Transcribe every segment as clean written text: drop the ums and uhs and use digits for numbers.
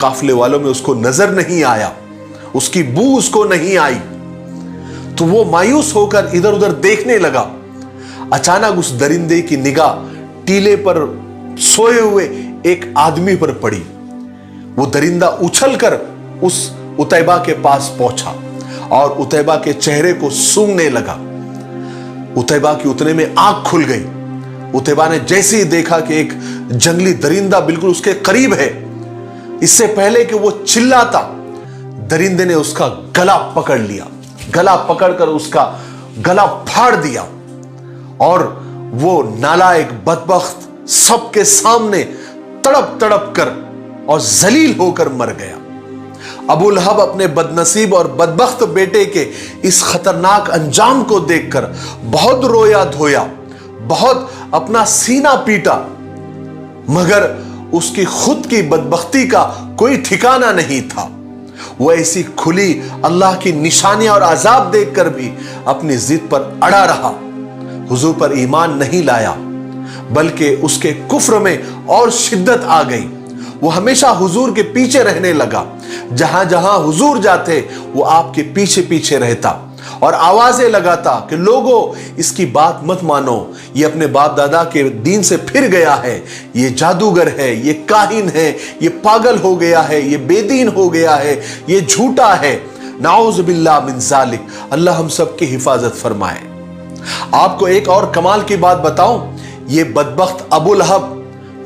काफिले वालों में उसको नजर नहीं आया, उसकी बू उसको नहीं आई। तो वो मायूस होकर इधर उधर देखने लगा। अचानक उस दरिंदे की निगाह टीले पर सोए हुए एक आदमी पर पड़ी। वो दरिंदा उछलकर उस उतैबा के पास पहुंचा और उतैबा के चेहरे को सूंघने लगा। उतैबा की उतने में आंख खुल गई। उतैबा ने जैसे ही देखा कि एक जंगली दरिंदा बिल्कुल उसके करीब है, इससे पहले कि वो चिल्लाता, दरिंदे ने उसका गला पकड़ लिया। गला पकड़कर उसका गला फाड़ दिया और वो नालायक बदबख्त सबके सामने तड़प तड़प कर और जलील होकर मर गया। अबू लहब अपने बदनसीब और बदबख्त बेटे के इस खतरनाक अंजाम को देखकर बहुत रोया धोया, बहुत अपना सीना पीटा, मगर उसकी खुद की बदबख्ती का कोई ठिकाना नहीं था। वो ऐसी खुली अल्लाह की निशानियां और अजाब देखकर भी अपनी जिद पर अड़ा रहा। हुजूर पर ईमान नहीं लाया, बल्कि उसके कुफ्र में और शिद्दत आ गई। वो हमेशा हुजूर के पीछे रहने लगा। जहां जहां हुजूर जाते वो आपके पीछे पीछे रहता और आवाजें लगाता कि लोगों, इसकी बात मत मानो, ये अपने बाप दादा के दीन से फिर गया है, ये जादूगर है, ये काहिन है, ये पागल हो गया है, ये बेदीन हो गया है, ये झूठा है। नाउज़ बिल्लाह मिन ज़ालिक। अल्लाह हम सब की हिफाजत फरमाए। आपको एक और कमाल की बात बताऊं, ये बदबख्त अबू लहब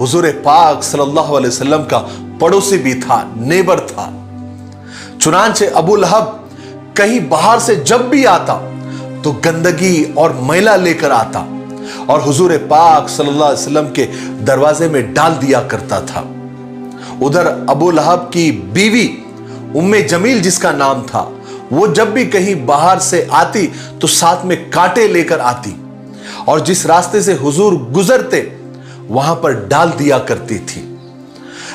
हुजूर पाक सल्लल्लाहु अलैहि वसल्लम का पड़ोसी भी था, नेबर था। चुनांचे अबू लहब कहीं बाहर से जब भी आता तो गंदगी और मैला लेकर आता और हुजूर पाक सल्लल्लाहु अलैहि वसल्लम के दरवाजे में डाल दिया करता था। उधर अबू लहब की बीवी उम्मे जमील जिसका नाम था, वो जब भी कहीं बाहर से आती तो साथ में कांटे लेकर आती और जिस रास्ते से हुजूर गुजरते वहां पर डाल दिया करती थी।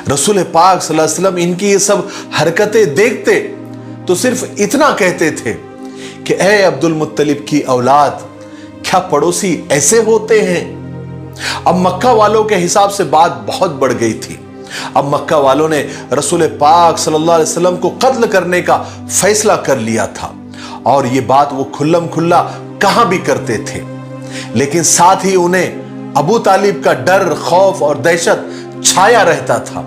रसूल पाक सल्लल्लाहु अलैहि वसल्लम इनकी ये सब हरकतें देखते तो सिर्फ इतना कहते थे कि ए अब्दुल मुत्तलिब की औलाद, क्या पड़ोसी ऐसे होते हैं? अब मक्का वालों के हिसाब से बात बहुत बढ़ गई थी। अब मक्का वालों ने रसूल पाक सल्लल्लाहु अलैहि वसल्लम को कत्ल करने का फैसला कर लिया था और ये बात वो खुल्लम खुल्ला कहां भी करते थे। लेकिन साथ ही उन्हें अबू तालिब का डर, खौफ और दहशत छाया रहता था,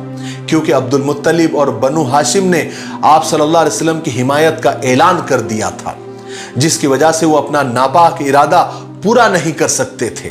क्योंकि अब्दुल मुत्तलिब और बनु हाशिम ने आप सल्लल्लाहु अलैहि वसल्लम की हिमायत का ऐलान कर दिया था, जिसकी वजह से वो अपना नापाक इरादा पूरा नहीं कर सकते थे।